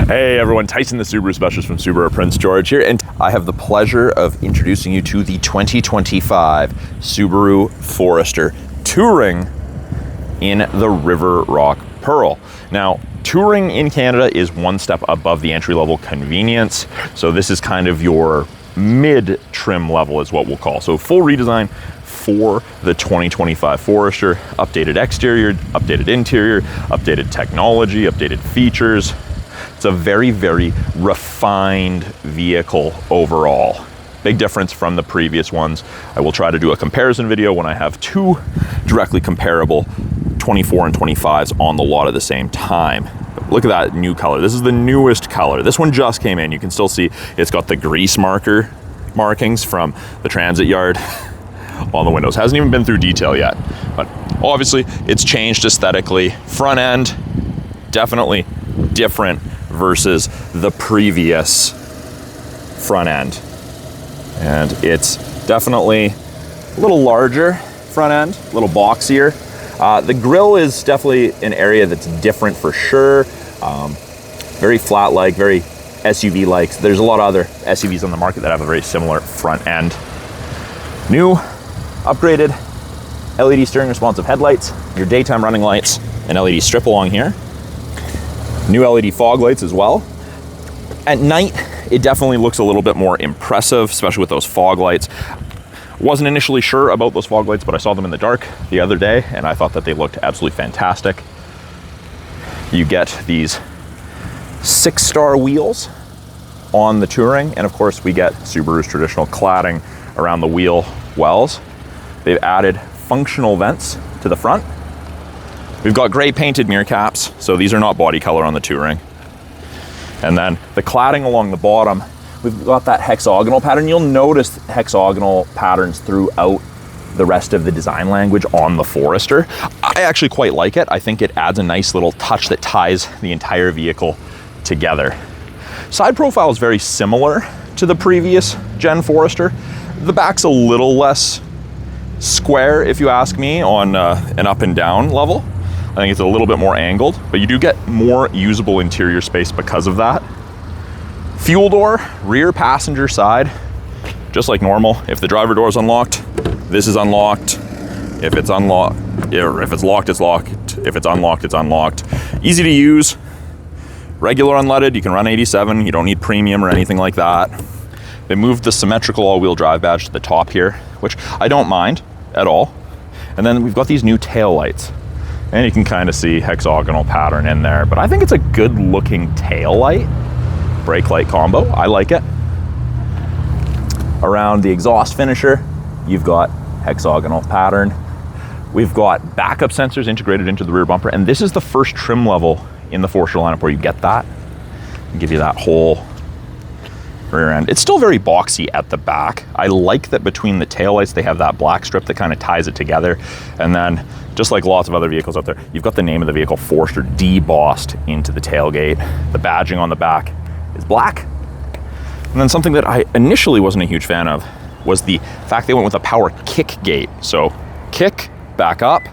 Hey everyone, Tyson the Subaru Specialist from Subaru Prince George here, and I have the pleasure of introducing you to the 2025 Subaru Forester Touring in the River Rock Pearl. Now, Touring in Canada is one step above the entry-level convenience, so this is kind of your mid-trim level is what we'll call. So full redesign for the 2025 Forester, updated exterior, updated interior, updated technology, updated features. It's a very, very refined vehicle overall. Big difference from the previous ones. I will try to do a comparison video when I have two directly comparable 24 and 25s on the lot at the same time. But look at that new color. This is the newest color. This one just came in. You can still see it's got the grease markings from the transit yard on the windows. Hasn't even been through detail yet, but obviously it's changed aesthetically. Front end, definitely different versus the previous front end. And it's definitely a little larger front end, a little boxier. The grille is definitely an area that's different for sure. Very flat-like, very SUV-like. There's a lot of other SUVs on the market that have a very similar front end. New, upgraded LED steering responsive headlights, your daytime running lights, and LED strip along here. New LED fog lights as well. At night, it definitely looks a little bit more impressive, especially with those fog lights. Wasn't initially sure about those fog lights, but I saw them in the dark the other day, and I thought that they looked absolutely fantastic. You get these 6-star wheels on the Touring, and of course we get Subaru's traditional cladding around the wheel wells. They've added functional vents to the front. We've got gray painted mirror caps, so these are not body color on the Touring. And then the cladding along the bottom, we've got that hexagonal pattern. You'll notice hexagonal patterns throughout the rest of the design language on the Forester. I actually quite like it. I think it adds a nice little touch that ties the entire vehicle together. Side profile is very similar to the previous gen Forester. The back's a little less square, if you ask me, on an up and down level. I think it's a little bit more angled, but you do get more usable interior space because of that. Fuel door, rear passenger side, just like normal. If the driver door is unlocked, this is unlocked. If it's unlocked, if it's locked, it's locked. If it's unlocked, it's unlocked. Easy to use. Regular unleaded, you can run 87. You don't need premium or anything like that. They moved the symmetrical all-wheel drive badge to the top here, which I don't mind at all. And then we've got these new tail lights. And you can kind of see hexagonal pattern in there, but I think it's a good looking tail light, brake light combo. I like it. Around the exhaust finisher, you've got hexagonal pattern. We've got backup sensors integrated into the rear bumper, and this is the first trim level in the Forester lineup where you get that. And give you that whole rear end. It's still very boxy at the back. I like that between the taillights they have that black strip that kind of ties it together. And then, just like lots of other vehicles out there, you've got the name of the vehicle, Forester, debossed into the tailgate. The badging on the back is black. And then something that I initially wasn't a huge fan of was the fact they went with a power kick gate. So kick, back up.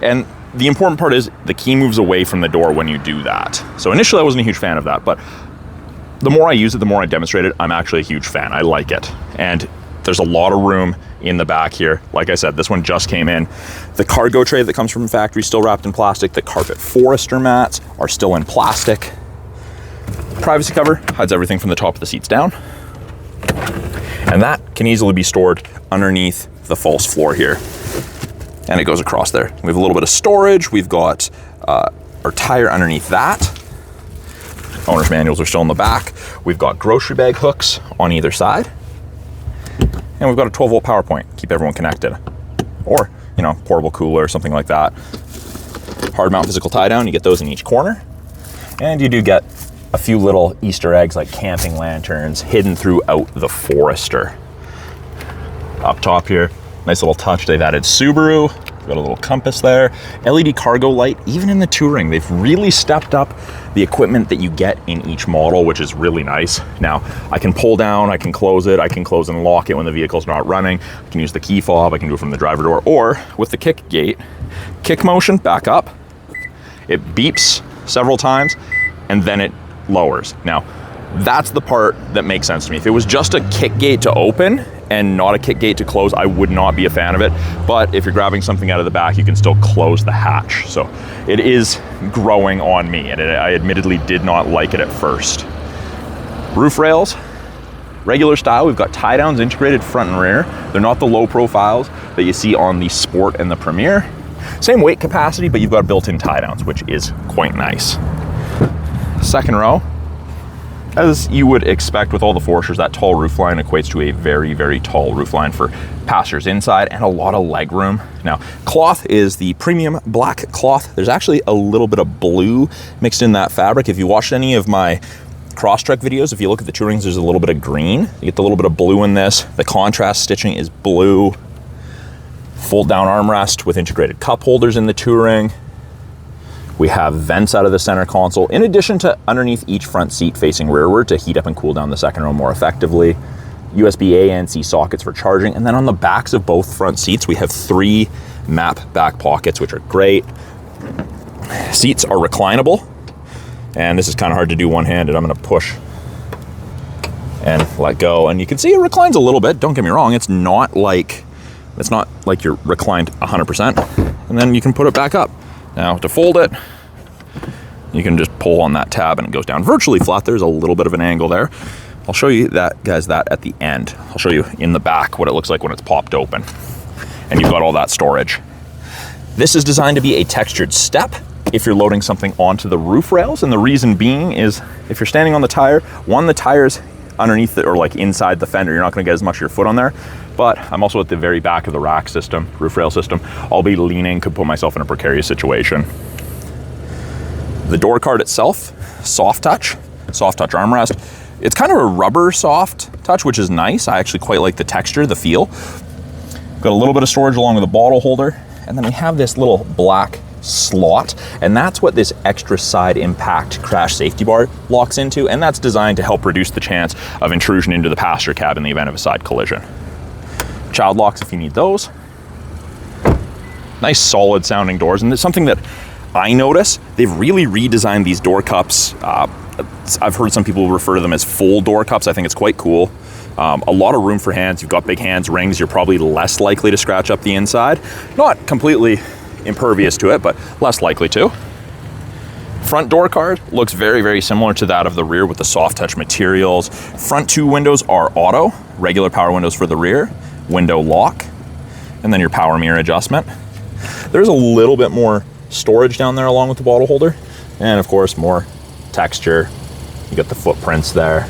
And the important part is the key moves away from the door when you do that. So initially I wasn't a huge fan of that, but the more I use it, the more I demonstrate it, I'm actually a huge fan. I like it. And there's a lot of room in the back here. Like I said, this one just came in. The cargo tray that comes from the factory is still wrapped in plastic. The carpet Forester mats are still in plastic. Privacy cover hides everything from the top of the seats down. And that can easily be stored underneath the false floor here. And it goes across there. We have a little bit of storage. We've got our tire underneath that. Owner's manuals are still in the back. We've got grocery bag hooks on either side. And we've got a 12-volt power point, keep everyone connected. Or, you know, portable cooler or something like that. Hard mount physical tie down, you get those in each corner. And you do get a few little Easter eggs like camping lanterns hidden throughout the Forester. Up top here, nice little touch, they've added Subaru. Got a little compass there. LED cargo light, even in the Touring. They've really stepped up the equipment that you get in each model, which is really nice. Now, I can pull down, I can close it, I can close and lock it when the vehicle's not running. I can use the key fob, I can do it from the driver door, or with the kick gate, kick motion, back up. It beeps several times, and then it lowers. Now, that's the part that makes sense to me. If it was just a kick gate to open and not a kick gate to close, I would not be a fan of it. But if you're grabbing something out of the back, you can still close the hatch. So it is growing on me, and I admittedly did not like it at first. Roof rails, regular style. We've got tie downs integrated front and rear. They're not the low profiles that you see on the Sport and the Premier. Same weight capacity, but you've got built-in tie downs, which is quite nice. Second row, as you would expect with all the Foresters, that tall roof line equates to a very, very tall roof line for passengers inside and a lot of leg room. Now, cloth is the premium black cloth. There's actually a little bit of blue mixed in that fabric. If you watched any of my Crosstrek videos, if you look at the Tourings, there's a little bit of green. You get the little bit of blue in this. The contrast stitching is blue. Fold down armrest with integrated cup holders in the Touring. We have vents out of the center console, in addition to underneath each front seat facing rearward to heat up and cool down the second row more effectively. USB A and C sockets for charging. And then on the backs of both front seats, we have 3 map back pockets, which are great. Seats are reclinable. And this is kind of hard to do one-handed. I'm gonna push and let go. And you can see it reclines a little bit. Don't get me wrong, it's not like you're reclined 100%. And then you can put it back up. Now to fold it, you can just pull on that tab and it goes down virtually flat. There's a little bit of an angle there. I'll show you that, guys, that at the end. I'll show you in the back what it looks like when it's popped open. And you've got all that storage. This is designed to be a textured step if you're loading something onto the roof rails. And the reason being is if you're standing on the tire, the tire's underneath it or like inside the fender, you're not gonna get as much of your foot on there. But I'm also at the very back of the rack system, roof rail system. I'll be leaning, could put myself in a precarious situation. The door card itself, soft touch armrest. It's kind of a rubber soft touch, which is nice. I actually quite like the texture, the feel. Got a little bit of storage along with a bottle holder. And then we have this little black slot, and that's what this extra side impact crash safety bar locks into, and that's designed to help reduce the chance of intrusion into the passenger cab in the event of a side collision. Child locks if you need those. Nice solid sounding doors, and it's something that I notice, they've really redesigned these door cups. I've heard some people refer to them as full door cups. I think it's quite cool. A lot of room for hands. You've got big hands, rings, you're probably less likely to scratch up the inside. Not completely impervious to it, but less likely to. Front door card looks very, very similar to that of the rear with the soft touch materials. Front 2 windows are auto, regular power windows for the rear, window lock, and then your power mirror adjustment. There's a little bit more storage down there along with the bottle holder, and of course more texture. You got the footprints there.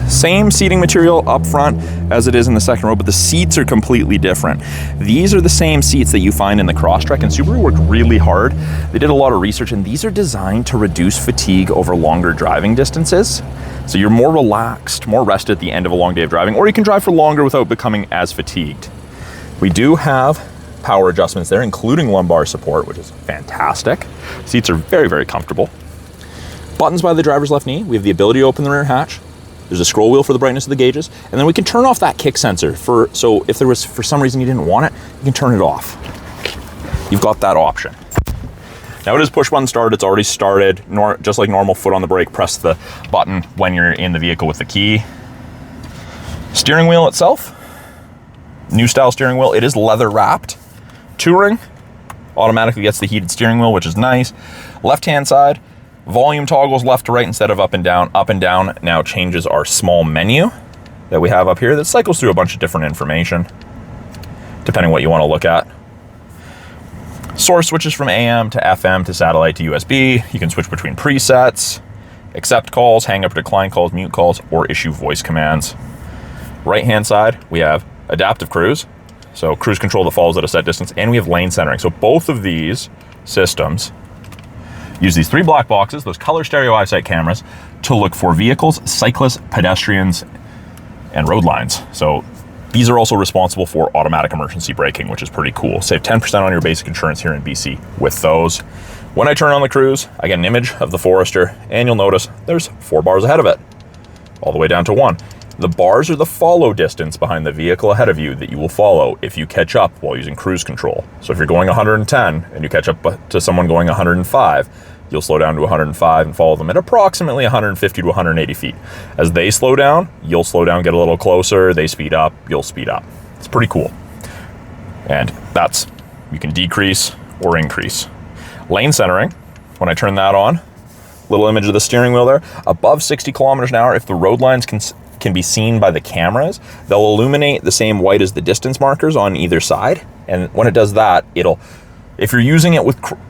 Same seating material up front as it is in the second row, but the seats are completely different. These are the same seats that you find in the Crosstrek, and Subaru worked really hard. They did a lot of research, and these are designed to reduce fatigue over longer driving distances. So you're more relaxed, more rested at the end of a long day of driving, or you can drive for longer without becoming as fatigued. We do have power adjustments there, including lumbar support, which is fantastic. Seats are very, very comfortable. Buttons by the driver's left knee. We have the ability to open the rear hatch. There's a scroll wheel for the brightness of the gauges, and then we can turn off that kick sensor so if there was, for some reason, you didn't want it, you can turn it off. You've got that option. Now it is push button start. It's already started. Just like normal, foot on the brake, press the button when you're in the vehicle with the key. Steering wheel itself, new style steering wheel. It is leather wrapped. Touring automatically gets the heated steering wheel, which is nice. Left hand side, volume toggles left to right instead of up and down. Up and down now changes our small menu that we have up here that cycles through a bunch of different information, depending what you want to look at. Source switches from AM to FM to satellite to USB. You can switch between presets, accept calls, hang up, decline calls, mute calls, or issue voice commands. Right hand side, we have adaptive cruise, so cruise control that follows at a set distance, and we have lane centering. So both of these systems use these 3 black boxes, those color stereo EyeSight cameras, to look for vehicles, cyclists, pedestrians, and road lines. So these are also responsible for automatic emergency braking, which is pretty cool. Save 10% on your basic insurance here in BC with those. When I turn on the cruise, I get an image of the Forester, and you'll notice there's 4 bars ahead of it, all the way down to 1. The bars are the follow distance behind the vehicle ahead of you that you will follow if you catch up while using cruise control. So if you're going 110 and you catch up to someone going 105, you'll slow down to 105 and follow them at approximately 150 to 180 feet. As they slow down, you'll slow down, get a little closer, they speed up, you'll speed up. It's pretty cool. And that's, you can decrease or increase. Lane centering, when I turn that on, little image of the steering wheel there, above 60 kilometers an hour, if the road lines can be seen by the cameras, they'll illuminate the same white as the distance markers on either side. And when it does that, if you're using it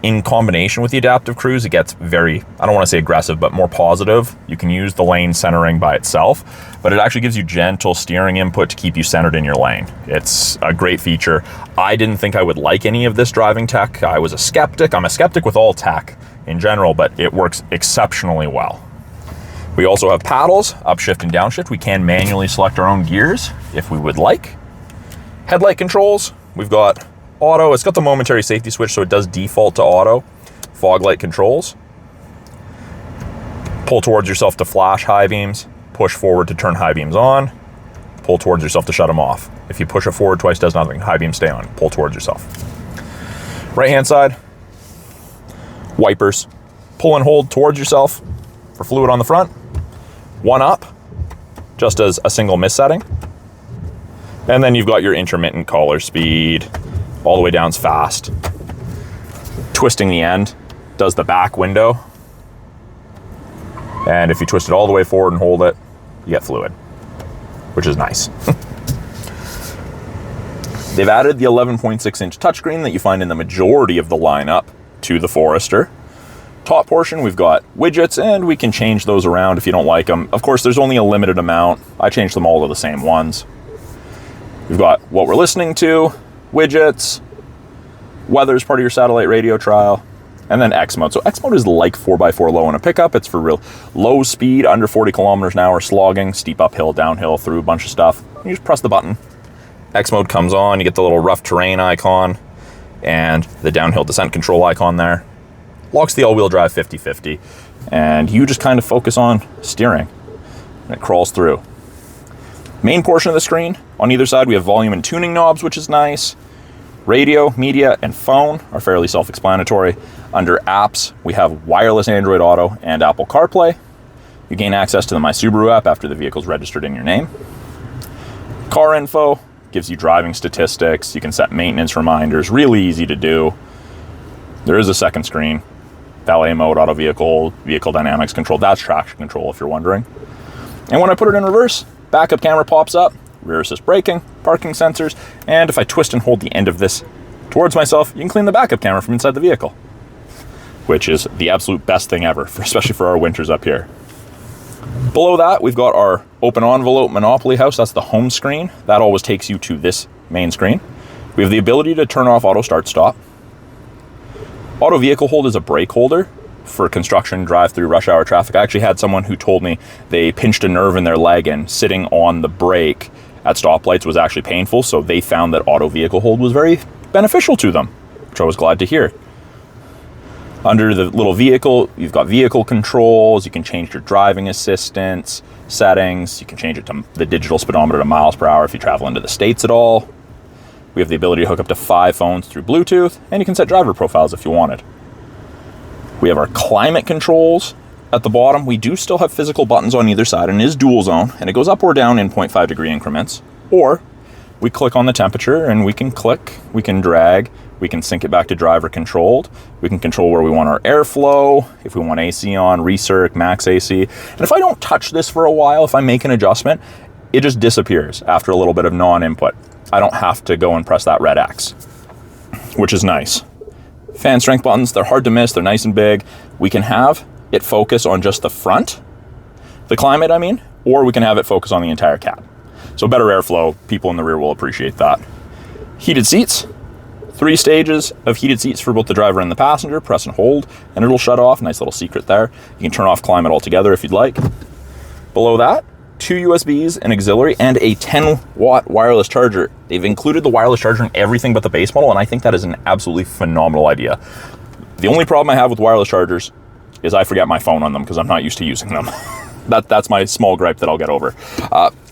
in combination with the adaptive cruise, it gets very, I don't want to say aggressive, but more positive. You can use the lane centering by itself, but it actually gives you gentle steering input to keep you centered in your lane. It's a great feature. I didn't think I would like any of this driving tech. I was a skeptic. I'm a skeptic with all tech in general, but it works exceptionally well. We also have paddles, upshift and downshift. We can manually select our own gears if we would like. Headlight controls, we've got auto. It's got the momentary safety switch, so it does default to auto. Fog light controls. Pull towards yourself to flash high beams. Push forward to turn high beams on. Pull towards yourself to shut them off. If you push it forward twice, does nothing. High beams stay on. Pull towards yourself. Right hand side, wipers. Pull and hold towards yourself for fluid on the front. One up, just as a single miss setting. And then you've got your intermittent collar speed. All the way down's fast. Twisting the end does the back window. And if you twist it all the way forward and hold it, you get fluid, which is nice. They've added the 11.6-inch touchscreen that you find in the majority of the lineup to the Forester. Top portion, we've got widgets, and we can change those around if you don't like them. Of course, there's only a limited amount. I changed them all to the same ones. We've got what we're listening to, widgets, weather's part of your satellite radio trial, and then X mode. So X mode is like 4x4 low in a pickup. It's for real low speed, under 40 kilometers an hour, slogging, steep uphill, downhill, through a bunch of stuff. You just press the button. X mode comes on, you get the little rough terrain icon and the downhill descent control icon there. Locks the all-wheel drive 50-50, and you just kind of focus on steering, and it crawls through. Main portion of the screen, on either side we have volume and tuning knobs, which is nice. Radio, media, and phone are fairly self-explanatory. Under apps, we have wireless Android Auto and Apple CarPlay. You gain access to the My Subaru app after the vehicle's registered in your name. Car info gives you driving statistics. You can set maintenance reminders, really easy to do. There is a second screen. Valet mode, auto vehicle, vehicle dynamics control. That's traction control if you're wondering. And when I put it in reverse, backup camera pops up, rear assist braking, parking sensors, and if I twist and hold the end of this towards myself, you can clean the backup camera from inside the vehicle, which is the absolute best thing ever, especially for our winters up here. Below that, we've got our open envelope Monopoly house. That's the home screen. That always takes you to this main screen. We have the ability to turn off auto start stop. Auto vehicle hold is a brake holder for construction, drive-through, rush hour traffic. I actually had someone who told me they pinched a nerve in their leg and sitting on the brake at stoplights was actually painful, so they found that auto vehicle hold was very beneficial to them, which I was glad to hear. Under the little vehicle, you've got vehicle controls. You can change your driving assistance settings. You can change it to the digital speedometer to miles per hour if you travel into the States at all. We have the ability to hook up to 5 phones through Bluetooth, and you can set driver profiles if you wanted. We have our climate controls at the bottom. We do still have physical buttons on either side, and it is dual zone, and it goes up or down in 0.5 degree increments. Or we click on the temperature, and we can click, we can drag, we can sync it back to driver controlled. We can control where we want our airflow, if we want AC on, recirc, max AC. And if I don't touch this for a while, if I make an adjustment, it just disappears after a little bit of non-input. I don't have to go and press that red X, which is nice. Fan strength buttons, they're hard to miss, they're nice and big. We can have it focus on just the front, the climate I mean, or we can have it focus on the entire cab. So better airflow, people in the rear will appreciate that. Heated seats, 3 stages of heated seats for both the driver and the passenger. Press and hold, and it'll shut off. Nice little secret there. You can turn off climate altogether if you'd like. Below that, 2 USBs, an auxiliary, and a 10-watt wireless charger. They've included the wireless charger in everything but the base model, and I think that is an absolutely phenomenal idea. The only problem I have with wireless chargers is I forget my phone on them because I'm not used to using them. That's my small gripe that I'll get over.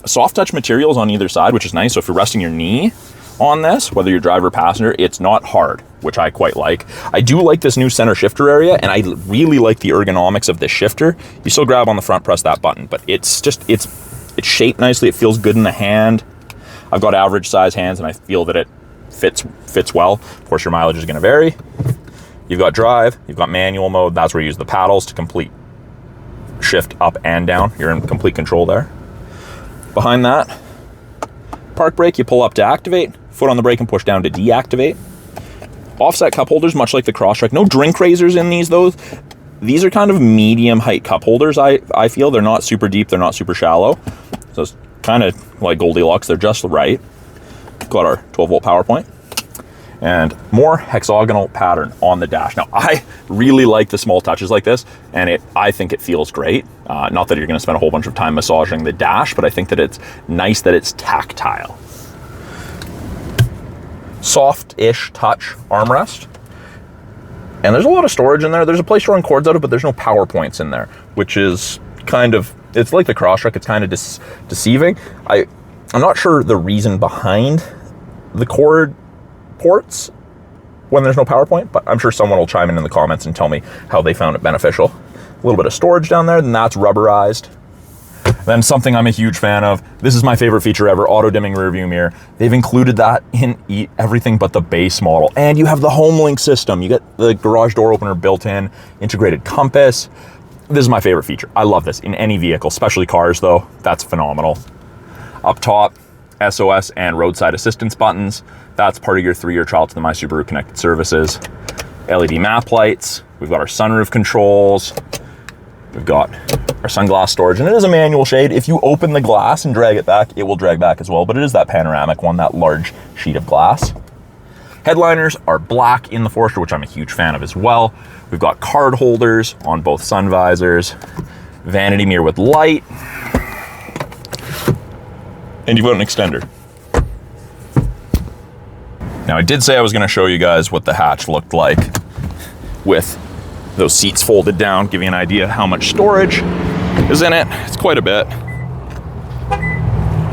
Soft touch materials on either side, which is nice. So if you're resting your knee on this, whether you're driver or passenger, it's not hard, which I quite like. I do like this new center shifter area, and I really like the ergonomics of this shifter. You still grab on the front, press that button, but it's shaped nicely. It feels good in the hand. I've got average size hands, and I feel that it fits well. Of course, your mileage is going to vary. You've got drive, you've got manual mode. That's where you use the paddles to complete shift up and down. You're in complete control there. Behind that, park brake, you pull up to activate, foot on the brake and push down to deactivate. Offset cup holders, much like the Crosstrek. No drink raisers in these though. These are kind of medium height cup holders, I feel. They're not super deep, they're not super shallow. So it's kind of like Goldilocks, they're just right. Got our 12-volt power point. And more hexagonal pattern on the dash. Now, I really like the small touches like this, and I think it feels great. Not that you're gonna spend a whole bunch of time massaging the dash, but I think that it's nice that it's tactile. Soft-ish touch armrest. And there's a lot of storage in there. There's a place to run cords out of, but there's no power points in there, which is kind of, it's like the Crosstrek, it's kind of deceiving. I'm not sure the reason behind the cord ports when there's no power point, but I'm sure someone will chime in the comments and tell me how they found it beneficial. A little bit of storage down there, then that's rubberized. Then something I'm a huge fan of, this is my favorite feature ever, auto dimming rear view mirror. They've included that in everything but the base model. And you have the HomeLink system. You get the garage door opener built in, integrated compass. This is my favorite feature. I love this in any vehicle, especially cars though. That's phenomenal. Up top, SOS and roadside assistance buttons. That's part of your 3-year trial to the My Subaru connected services. LED map lights. We've got our sunroof controls. We've got our sunglass storage, and it is a manual shade. If you open the glass and drag it back, it will drag back as well, but it is that panoramic one, that large sheet of glass. Headliners are black in the Forester, which I'm a huge fan of as well. We've got card holders on both sun visors, vanity mirror with light, and you've got an extender. Now, I did say I was going to show you guys what the hatch looked like with those seats folded down, give you an idea how much storage is in it. It's quite a bit.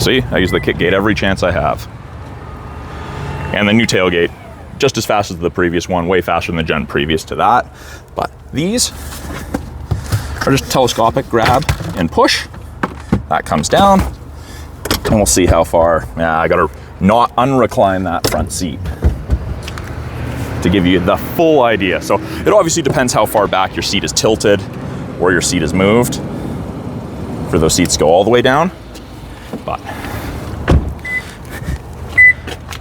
See, I use the kick gate every chance I have. And the new tailgate, just as fast as the previous one, way faster than the gen previous to that. But these are just telescopic grab and push. That comes down, and we'll see how far. Yeah, I gotta not unrecline that front seat to give you the full idea. So it obviously depends how far back your seat is tilted or your seat is moved for those seats to go all the way down. But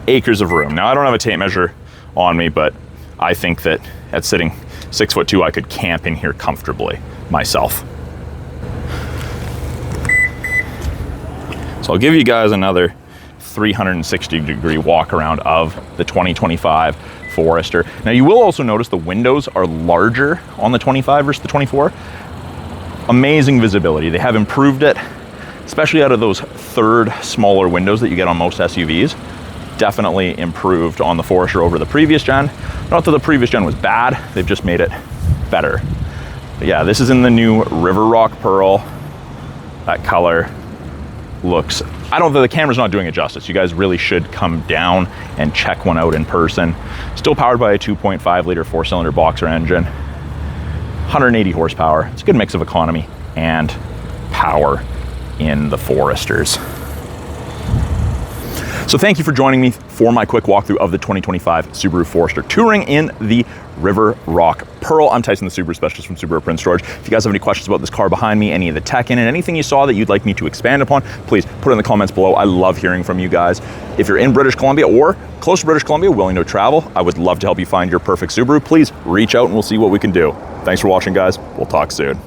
acres of room. Now, I don't have a tape measure on me, but I think that at sitting 6'2", I could camp in here comfortably myself. So I'll give you guys another 360-degree walk around of the 2025 Forester. Now, you will also notice the windows are larger on the 25 versus the 24. Amazing visibility. They have improved it, especially out of those third smaller windows that you get on most SUVs. Definitely improved on the Forester over the previous gen. Not that the previous gen was bad, they've just made it better. But yeah, this is in the new River Rock Pearl. That color looks, I don't think the camera's not doing it justice. You guys really should come down and check one out in person. Still powered by a 2.5 liter 4-cylinder boxer engine, 180 horsepower. It's a good mix of economy and power in the Foresters. So thank you for joining me for my quick walkthrough of the 2025 Subaru Forester Touring in the River Rock Pearl. I'm Tyson, the Subaru specialist from Subaru Prince George. If you guys have any questions about this car behind me, any of the tech in it, anything you saw that you'd like me to expand upon, please put it in the comments below. I love hearing from you guys. If you're in British Columbia or close to British Columbia, willing to travel, I would love to help you find your perfect Subaru. Please reach out and we'll see what we can do. Thanks for watching, guys. We'll talk soon.